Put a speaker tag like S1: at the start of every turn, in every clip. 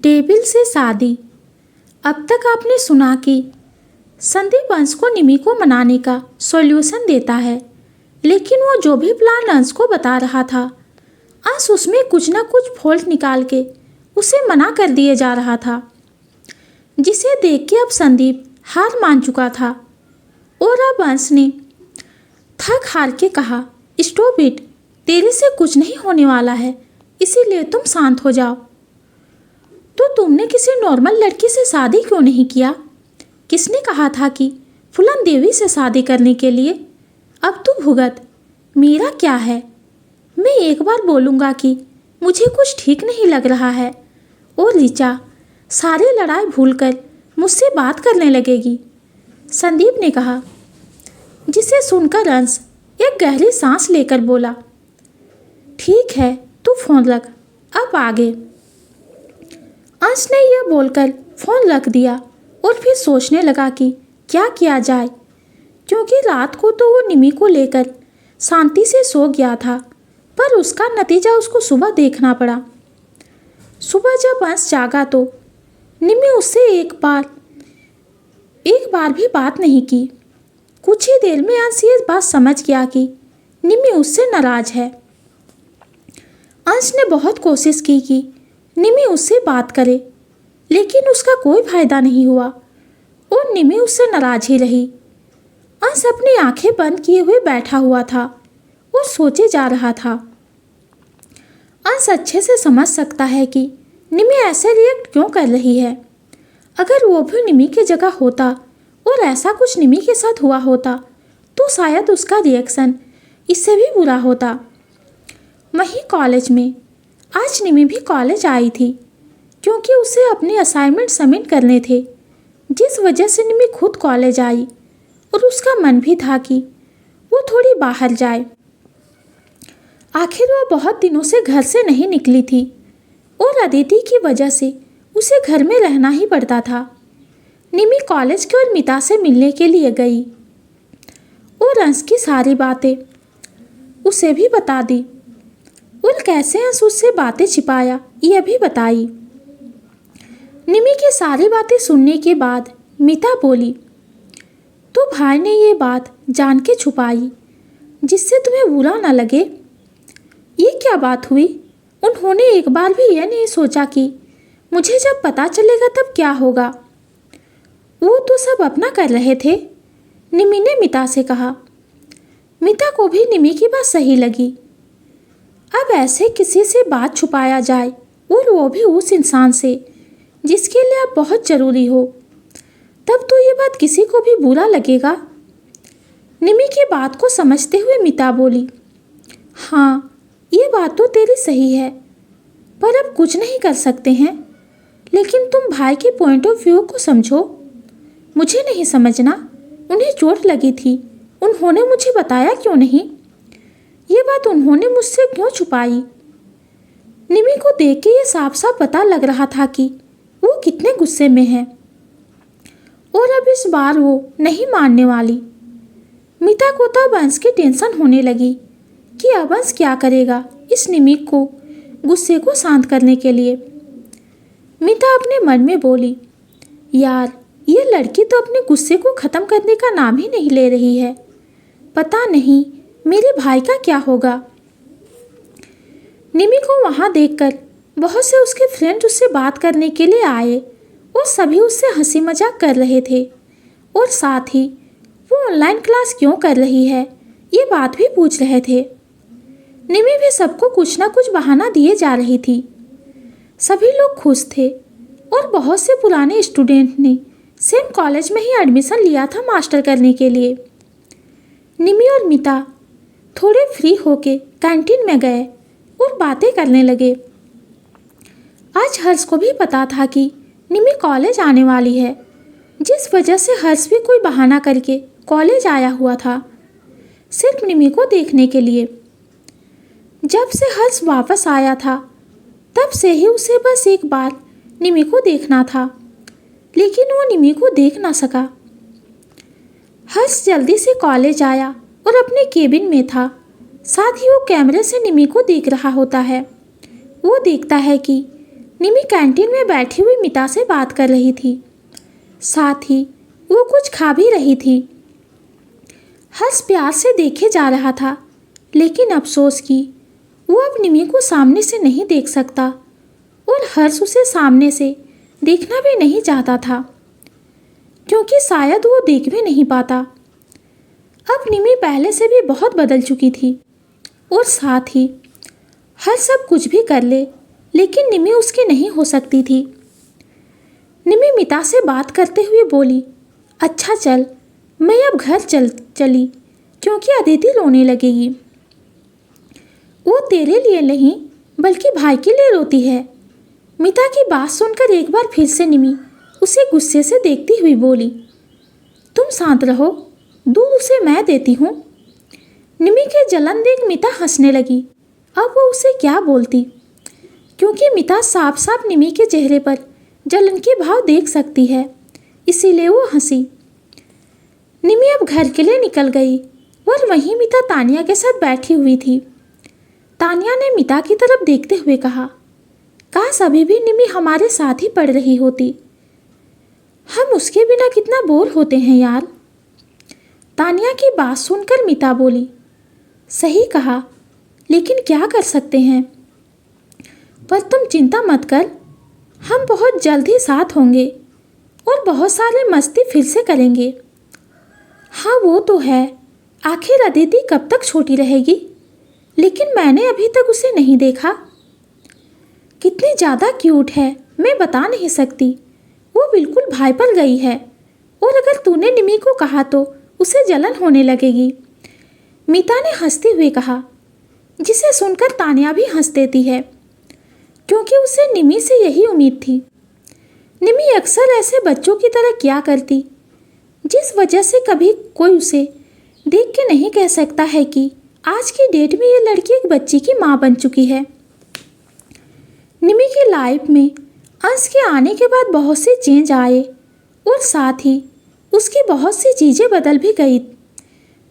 S1: Table से शादी। अब तक आपने सुना कि संदीप अंश को निमी को मनाने का सॉल्यूशन देता है, लेकिन वो जो भी प्लान अंश को बता रहा था, अंश उसमें कुछ ना कुछ फॉल्ट निकाल के उसे मना कर दिए जा रहा था, जिसे देख के अब संदीप हार मान चुका था। और अब अंश ने थक हार के कहा, स्टॉप इट, तेरे से कुछ नहीं होने वाला है, इसीलिए तुम शांत हो जाओ। तो तुमने किसी नॉर्मल लड़की से शादी क्यों नहीं किया? किसने कहा था कि फुलन देवी से शादी करने के लिए? अब तू भुगत, मेरा क्या है। मैं एक बार बोलूँगा कि मुझे कुछ ठीक नहीं लग रहा है और ऋचा सारी लड़ाई भूलकर मुझसे बात करने लगेगी, संदीप ने कहा, जिसे सुनकर अंश एक गहरी सांस लेकर बोला, ठीक है, तू फ़ोन रख, अब आगे। अंश ने यह बोलकर फ़ोन रख दिया और फिर सोचने लगा कि क्या किया जाए, क्योंकि रात को तो वो निमी को लेकर शांति से सो गया था, पर उसका नतीजा उसको सुबह देखना पड़ा। सुबह जब अंश जागा तो निमी उससे एक बार भी बात नहीं की। कुछ ही देर में अंश ये बात समझ गया कि निमी उससे नाराज है। अंश ने बहुत कोशिश की कि निमी उससे बात करे, लेकिन उसका कोई फायदा नहीं हुआ और निमी उससे नाराज ही रही। अंश अपनी आंखें बंद किए हुए बैठा हुआ था और सोचे जा रहा था। अंश अच्छे से समझ सकता है कि निमी ऐसे रिएक्ट क्यों कर रही है। अगर वो भी निमी की जगह होता और ऐसा कुछ निमी के साथ हुआ होता तो शायद उसका रिएक्शन इससे भी बुरा होता। वहीं कॉलेज में आज निमी भी कॉलेज आई थी, क्योंकि उसे अपने असाइनमेंट सबमिट करने थे, जिस वजह से निमी खुद कॉलेज आई और उसका मन भी था कि वो थोड़ी बाहर जाए। आखिर वो बहुत दिनों से घर से नहीं निकली थी और अदिति की वजह से उसे घर में रहना ही पड़ता था। निमी कॉलेज की ओर मिता से मिलने के लिए गई और अंश की सारी बातें उसे भी बता दी और कैसे अंश उससे बातें छिपाया यह भी बताई। निमी की सारी बातें सुनने के बाद मिता बोली, तो भाई ने ये बात जान के छुपाई जिससे तुम्हें बुरा ना लगे। ये क्या बात हुई? उन्होंने एक बार भी यह नहीं सोचा कि मुझे जब पता चलेगा तब क्या होगा। वो तो सब अपना कर रहे थे, निमी ने मिता से कहा। मिता को भी निमी की बात सही लगी। अब ऐसे किसी से बात छुपाया जाए और वो भी उस इंसान से जिसके लिए अब बहुत ज़रूरी हो, तब तो ये बात किसी को भी बुरा लगेगा। निमी की बात को समझते हुए मिता बोली, हाँ ये बात तो तेरी सही है, पर अब कुछ नहीं कर सकते हैं। लेकिन तुम भाई के पॉइंट ऑफ व्यू को समझो। मुझे नहीं समझना, उन्हें चोट लगी थी, उन्होंने मुझे बताया क्यों नहीं? ये बात उन्होंने मुझसे क्यों छुपाई? निमी को देख के ये साफ साफ पता लग रहा था कि वो कितने गुस्से में है और अब इस बार वो नहीं मानने वाली। मिता को तब अंश की टेंशन होने लगी कि अब अंश क्या करेगा इस निमी को गुस्से को शांत करने के लिए। मिता अपने मन में बोली, यार ये लड़की तो अपने गुस्से को ख़त्म करने का नाम ही नहीं ले रही है। पता नहीं मेरे भाई का क्या होगा। निमी को वहाँ देखकर बहुत से उसके फ्रेंड उससे बात करने के लिए आए और सभी उससे हंसी मजाक कर रहे थे और साथ ही वो ऑनलाइन क्लास क्यों कर रही है ये बात भी पूछ रहे थे। निमी भी सबको कुछ ना कुछ बहाना दिए जा रही थी। सभी लोग खुश थे और बहुत से पुराने स्टूडेंट ने सेम कॉलेज में ही एडमिशन लिया था मास्टर करने के लिए। निमी और मिता थोड़े फ्री होके कैंटीन में गए और बातें करने लगे। आज हर्ष को भी पता था कि निमी कॉलेज आने वाली है, जिस वजह से हर्ष भी कोई बहाना करके कॉलेज आया हुआ था, सिर्फ निमी को देखने के लिए। जब से हर्ष वापस आया था तब से ही उसे बस एक बार निमी को देखना था, लेकिन वो निमी को देख ना सका। हर्ष जल्दी से कॉलेज आया और अपने केबिन में था। साथ ही वो कैमरे से निमी को देख रहा होता है। वो देखता है कि निमी कैंटीन में बैठी हुई मिता से बात कर रही थी, साथ ही वो कुछ खा भी रही थी। हर्ष प्यार से देखे जा रहा था, लेकिन अफसोस कि वो अब निमी को सामने से नहीं देख सकता और हर्ष उसे सामने से देखना भी नहीं चाहता था, क्योंकि शायद वो देख भी नहीं पाता। अब निमी पहले से भी बहुत बदल चुकी थी और साथ ही हर सब कुछ भी कर ले, लेकिन निमी उसकी नहीं हो सकती थी। निमी मिता से बात करते हुए बोली, अच्छा चल, मैं अब घर चली क्योंकि अदिति रोने लगेगी। वो तेरे लिए नहीं बल्कि भाई के लिए रोती है। मिता की बात सुनकर एक बार फिर से निमी उसे गुस्से से देखती हुई बोली, तुम शांत रहो, दूध उसे मैं देती हूँ। निमी के जलन देख मिता हंसने लगी। अब वो उसे क्या बोलती, क्योंकि मिता साफ साफ निमी के चेहरे पर जलन के भाव देख सकती है, इसीलिए वो हंसी। निमी अब घर के लिए निकल गई और वहीं मिता तानिया के साथ बैठी हुई थी। तानिया ने मिता की तरफ देखते हुए कहा, काश अभी भी निमी हमारे साथ ही पढ़ रही होती। हम उसके बिना कितना बोर होते हैं यार। तानिया की बात सुनकर मिता बोली, सही कहा, लेकिन क्या कर सकते हैं। पर तुम चिंता मत कर, हम बहुत जल्द ही साथ होंगे और बहुत सारे मस्ती फिर से करेंगे। हाँ वो तो है, आखिर अदिति कब तक छोटी रहेगी, लेकिन मैंने अभी तक उसे नहीं देखा। कितनी ज़्यादा क्यूट है, मैं बता नहीं सकती। वो बिल्कुल भाई पर गई है, और अगर तूने निमी को कहा तो उसे जलन होने लगेगी। मीता ने हंसते हुए कहा, जिसे सुनकर तानिया भी हंस देती है, क्योंकि उसे निमी से यही उम्मीद थी। निमी अक्सर ऐसे बच्चों की तरह क्या करती, जिस वजह से कभी कोई उसे देख के नहीं कह सकता है कि आज की डेट में ये लड़की एक बच्ची की माँ बन चुकी है। निमी की लाइफ में अंश के आने के बाद बहुत से चेंज आए और साथ ही उसकी बहुत सी चीज़ें बदल भी गई,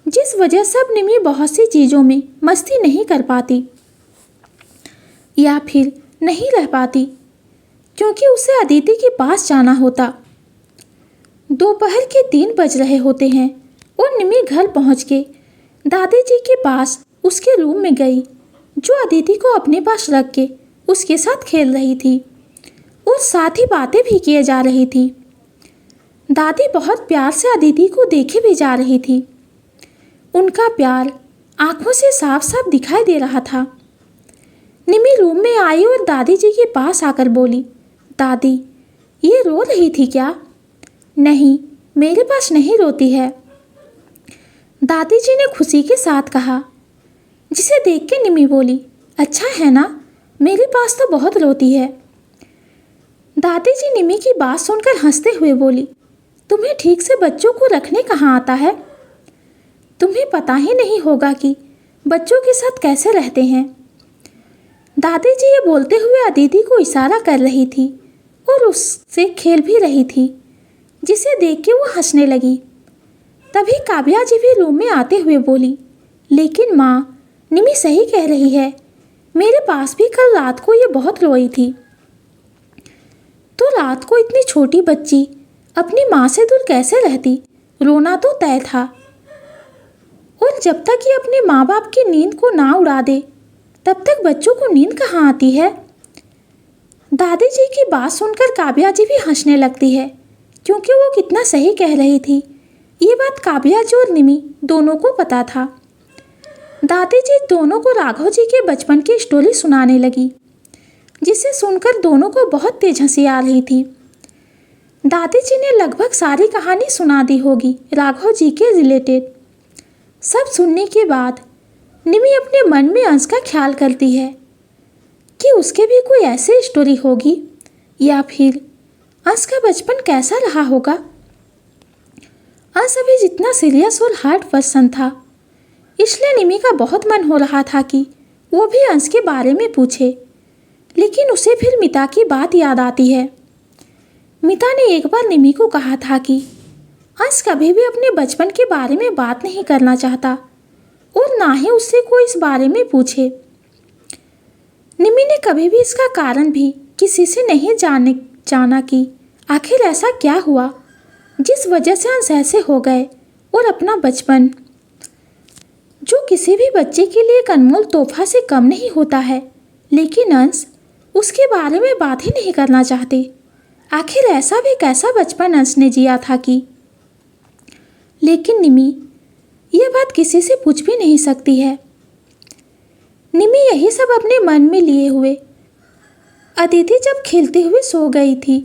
S1: जिस वजह से अब निमी बहुत सी चीज़ों में मस्ती नहीं कर पाती या फिर नहीं रह पाती, क्योंकि उसे अदिति के पास जाना होता। दोपहर के 3 बज रहे होते हैं और निमी घर पहुंच के दादी जी के पास उसके रूम में गई, जो अदिति को अपने पास रख के उसके साथ खेल रही थी और साथ ही बातें भी किए जा रही थी। दादी बहुत प्यार से अदिति को देखे भी जा रही थी। उनका प्यार आंखों से साफ साफ दिखाई दे रहा था। निमी रूम में आई और दादी जी के पास आकर बोली, दादी ये रो रही थी क्या? नहीं, मेरे पास नहीं रोती है, दादी जी ने खुशी के साथ कहा, जिसे देख के निमी बोली, अच्छा है ना, मेरे पास तो बहुत रोती है। दादी जी निमी की बात सुनकर हंसते हुए बोली, तुम्हें ठीक से बच्चों को रखने कहाँ आता है? तुम्हें पता ही नहीं होगा कि बच्चों के साथ कैसे रहते हैं। दादी जी ये बोलते हुए अदिति को इशारा कर रही थी और उससे खेल भी रही थी, जिसे देख के वो हंसने लगी। तभी काव्या जी भी रूम में आते हुए बोली, लेकिन माँ, निमी सही कह रही है, मेरे पास भी कल रात को ये बहुत रोई थी। तो रात को इतनी छोटी बच्ची अपनी माँ से दूर कैसे रहती? रोना तो तय था, और जब तक ये अपने माँ बाप की नींद को ना उड़ा दे, तब तक बच्चों को नींद कहाँ आती है। दादी जी की बात सुनकर काव्या जी भी हंसने लगती है, क्योंकि वो कितना सही कह रही थी। ये बात काव्या जी और निमी दोनों को पता था। दादी जी दोनों को राघव जी के बचपन की स्टोरी सुनाने लगी, जिसे सुनकर दोनों को बहुत तेज हंसी आ रही थी। दादी जी ने लगभग सारी कहानी सुना दी होगी राघव जी के रिलेटेड। सब सुनने के बाद निमी अपने मन में अंश का ख्याल करती है कि उसके भी कोई ऐसी स्टोरी होगी, या फिर अंश का बचपन कैसा रहा होगा। अंश अभी जितना सीरियस और हार्ड पर्सन था, इसलिए निमी का बहुत मन हो रहा था कि वो भी अंश के बारे में पूछे, लेकिन उसे फिर मिता की बात याद आती है। मिता ने एक बार निमी को कहा था कि अंश कभी भी अपने बचपन के बारे में बात नहीं करना चाहता और ना ही उससे कोई इस बारे में पूछे। निमी ने कभी भी इसका कारण भी किसी से नहीं जाना कि आखिर ऐसा क्या हुआ जिस वजह से अंश ऐसे हो गए। और अपना बचपन, जो किसी भी बच्चे के लिए एक अनमोल तोहफा से कम नहीं होता है, लेकिन अंश उसके बारे में बात ही नहीं करना चाहते। आखिर ऐसा भी कैसा बचपन अंश ने जिया था कि। लेकिन निमी यह बात किसी से पूछ भी नहीं सकती है। निमी यही सब अपने मन में लिए हुए अदिति जब खेलते हुए सो गई थी,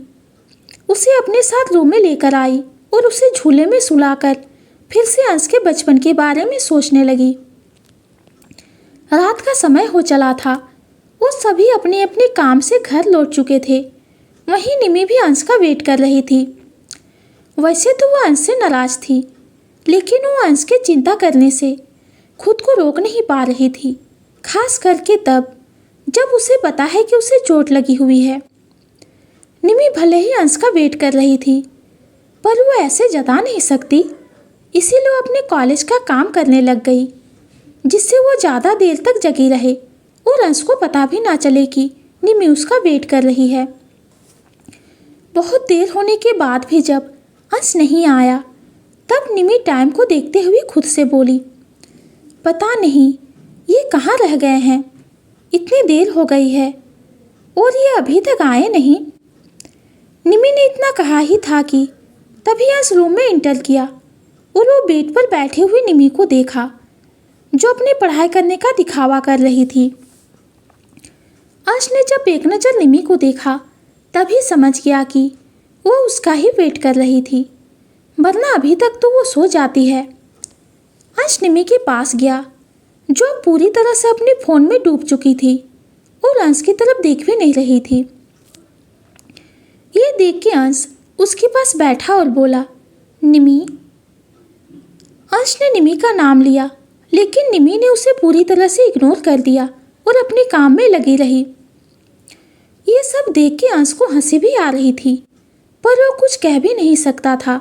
S1: उसे अपने साथ रूम में लेकर आई और उसे झूले में सुलाकर फिर से अंश के बचपन के बारे में सोचने लगी। रात का समय हो चला था और सभी अपने अपने काम से घर लौट चुके थे। वहीं निमी भी अंश का वेट कर रही थी। वैसे तो वो अंश से नाराज थी, लेकिन वो अंश के चिंता करने से खुद को रोक नहीं पा रही थी, खास करके तब जब उसे पता है कि उसे चोट लगी हुई है। निमी भले ही अंश का वेट कर रही थी, पर वो ऐसे जता नहीं सकती, इसीलिए वो अपने कॉलेज का काम करने लग गई, जिससे वो ज़्यादा देर तक जगी रहे और अंश को पता भी ना चले कि निमी उसका वेट कर रही है। बहुत देर होने के बाद भी जब अंश नहीं आया, तब निमी टाइम को देखते हुए खुद से बोली, पता नहीं ये कहाँ रह गए हैं, इतनी देर हो गई है और ये अभी तक आए नहीं। निमी ने इतना कहा ही था कि तभी अंश रूम में एंटर किया और वो बेड पर बैठे हुए निमी को देखा, जो अपनी पढ़ाई करने का दिखावा कर रही थी। अंश ने जब एक नज़र निमी को देखा, तभी समझ गया कि वो उसका ही वेट कर रही थी, वरना अभी तक तो वो सो जाती है। अंश निमी के पास गया, जो पूरी तरह से अपने फ़ोन में डूब चुकी थी और अंश की तरफ देख भी नहीं रही थी। ये देख के अंश उसके पास बैठा और बोला, निमी। अंश ने निमी का नाम लिया, लेकिन निमी ने उसे पूरी तरह से इग्नोर कर दिया और अपने काम में लगी रही। ये सब देख के अंश को हंसी भी आ रही थी, पर वो कुछ कह भी नहीं सकता था,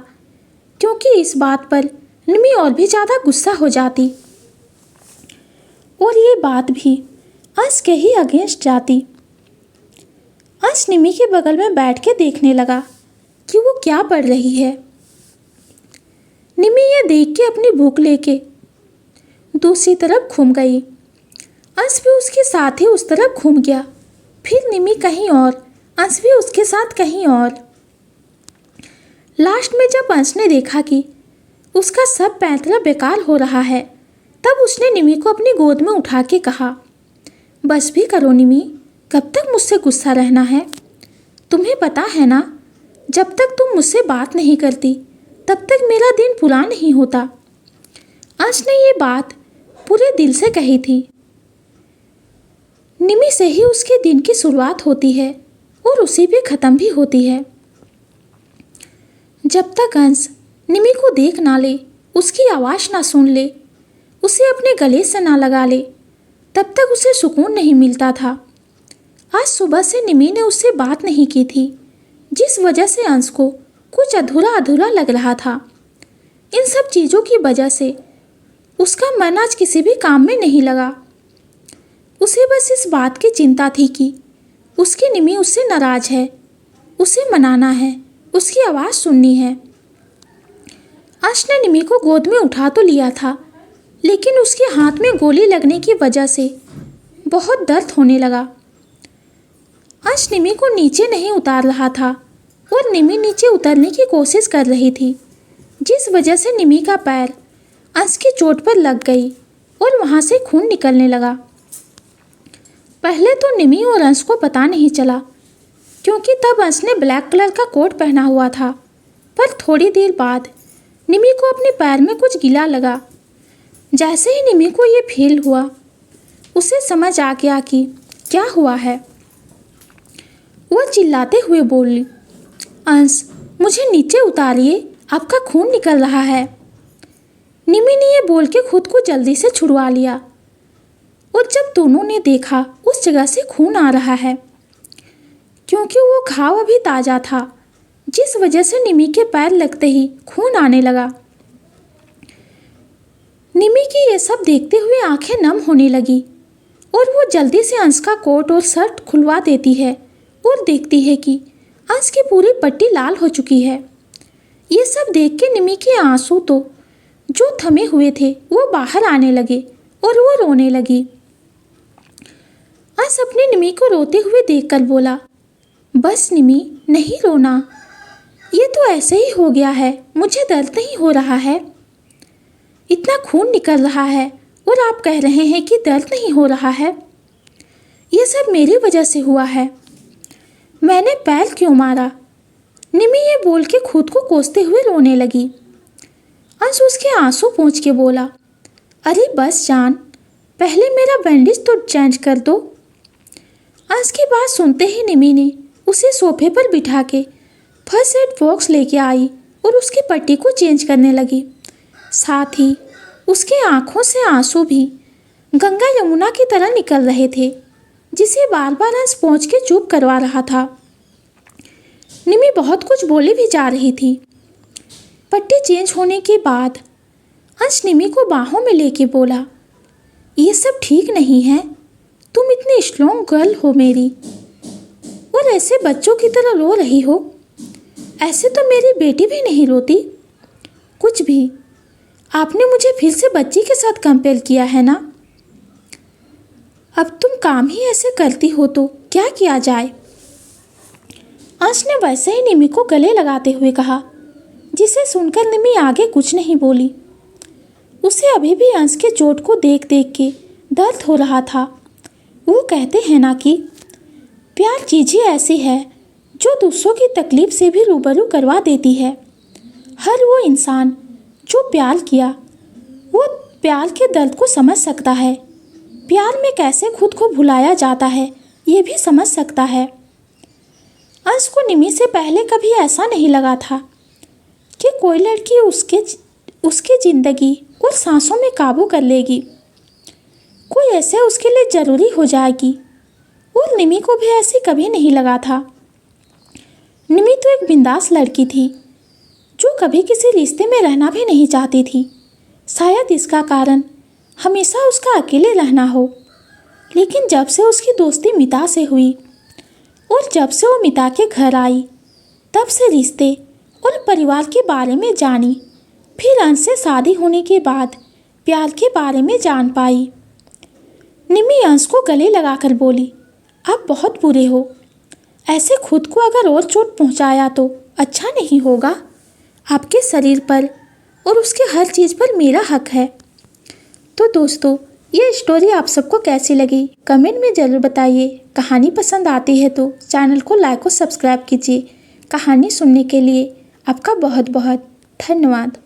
S1: क्योंकि इस बात पर निमी और भी ज़्यादा गुस्सा हो जाती और ये बात भी अंश के ही अगेंस्ट जाती। अंश निमी के बगल में बैठ के देखने लगा कि वो क्या पढ़ रही है। निमी ये देख के अपनी भूख लेके दूसरी तरफ घूम गई। अंश भी उसके साथ ही उस तरफ घूम गया। फिर निमी कहीं और, अंश भी उसके साथ कहीं और। लास्ट में जब अंश ने देखा कि उसका सब पैंतरा बेकार हो रहा है, तब उसने निमी को अपनी गोद में उठा के कहा, बस भी करो निमी, कब तक मुझसे गुस्सा रहना है? तुम्हें पता है ना, जब तक तुम मुझसे बात नहीं करती, तब तक मेरा दिन पूरा नहीं होता। अंश ने ये बात पूरे दिल से कही थी। निमी से ही उसके दिन की शुरुआत होती है और उसी पे ख़त्म भी होती है। जब तक अंश निमी को देख ना ले, उसकी आवाज़ ना सुन ले, उसे अपने गले से ना लगा ले, तब तक उसे सुकून नहीं मिलता था। आज सुबह से निमी ने उससे बात नहीं की थी, जिस वजह से अंश को कुछ अधूरा अधूरा लग रहा था। इन सब चीज़ों की वजह से उसका मन आज किसी भी काम में नहीं लगा। उसे बस इस बात की चिंता थी कि उसकी निमी उससे नाराज़ है, उसे मनाना है, उसकी आवाज़ सुननी है। अंश ने निमी को गोद में उठा तो लिया था, लेकिन उसके हाथ में गोली लगने की वजह से बहुत दर्द होने लगा। अंश निमी को नीचे नहीं उतार रहा था और निमी नीचे उतरने की कोशिश कर रही थी, जिस वजह से निमी का पैर अंश की चोट पर लग गई और वहाँ से खून निकलने लगा। पहले तो निमी और अंश को पता नहीं चला, क्योंकि तब अंश ने ब्लैक कलर का कोट पहना हुआ था, पर थोड़ी देर बाद निमी को अपने पैर में कुछ गीला लगा। जैसे ही निमी को ये फील हुआ, उसे समझ आ गया कि क्या हुआ है। वह चिल्लाते हुए बोली, अंश, मुझे नीचे उतारिए, आपका खून निकल रहा है। निमी ने ये बोल के खुद को जल्दी से छुड़वा लिया और जब दोनों ने देखा उस जगह से खून आ रहा है, क्योंकि वो घाव अभी ताज़ा था, जिस वजह से निमी के पैर लगते ही खून आने लगा। निमी की ये सब देखते हुए आंखें नम होने लगी और वो जल्दी से अंश का कोट और शर्ट खुलवा देती है और देखती है कि अंश की पूरी पट्टी लाल हो चुकी है। ये सब देख के निमी के आंसू तो जो थमे हुए थे वो बाहर आने लगे और वो रोने लगी। अंश अपनी निमी को रोते हुए देखकर बोला, बस निमी, नहीं रोना, ये तो ऐसे ही हो गया है, मुझे दर्द नहीं हो रहा है। इतना खून निकल रहा है और आप कह रहे हैं कि दर्द नहीं हो रहा है। ये सब मेरी वजह से हुआ है। मैंने पैर क्यों मारा? निमी ये बोल के खुद को कोसते हुए रोने लगी। अंश उसके आंसू पोंछ के बोला, अरे बस जान, पहले मेरा बैंडेज तो चेंज कर दो। अंश की बात सुनते ही निमी ने उसे सोफे पर बिठा के फर्स्ट एड बॉक्स लेके आई और उसकी पट्टी को चेंज करने लगी। साथ ही उसकी आंखों से आंसू भी गंगा यमुना की तरह निकल रहे थे, जिसे बार बार अंश पहुँच के चुप करवा रहा था। निमी बहुत कुछ बोले भी जा रही थी। पट्टी चेंज होने के बाद अंश निमी को बाहों में लेके बोला, ये सब ठीक नहीं है, तुम इतनी स्ट्रॉन्ग गर्ल हो मेरी, और ऐसे बच्चों की तरह रो रही हो। ऐसे तो मेरी बेटी भी नहीं रोती। कुछ भी, आपने मुझे फिर से बच्ची के साथ कंपेयर किया है ना। अब तुम काम ही ऐसे करती हो तो क्या किया जाए। अंश ने वैसे ही निमी को गले लगाते हुए कहा, जिसे सुनकर निमी आगे कुछ नहीं बोली। उसे अभी भी अंश के चोट को देख देख के दर्द हो रहा था। वो कहते हैं ना कि प्यार चीज़ ही ऐसी है जो दूसरों की तकलीफ से भी रूबरू करवा देती है। हर वो इंसान जो प्यार किया वो प्यार के दर्द को समझ सकता है। प्यार में कैसे खुद को भुलाया जाता है ये भी समझ सकता है। अंश को निमी से पहले कभी ऐसा नहीं लगा था कि कोई लड़की उसकी ज़िंदगी और सांसों में काबू कर लेगी, कोई ऐसे उसके लिए ज़रूरी हो जाएगी। और निमी को भी ऐसे कभी नहीं लगा था। निमी तो एक बिंदास लड़की थी जो कभी किसी रिश्ते में रहना भी नहीं चाहती थी। शायद इसका कारण हमेशा उसका अकेले रहना हो। लेकिन जब से उसकी दोस्ती मिता से हुई और जब से वो मिता के घर आई, तब से रिश्ते और परिवार के बारे में जानी। फिर अंश से शादी होने के बाद प्यार के बारे में जान पाई। निमी अंश को गले लगाकर बोली, आप बहुत बुरे हो। ऐसे खुद को अगर और चोट पहुंचाया तो अच्छा नहीं होगा। आपके शरीर पर और उसके हर चीज़ पर मेरा हक है। तो दोस्तों, ये स्टोरी आप सबको कैसी लगी कमेंट में ज़रूर बताइए। कहानी पसंद आती है तो चैनल को लाइक और सब्सक्राइब कीजिए। कहानी सुनने के लिए आपका बहुत बहुत धन्यवाद।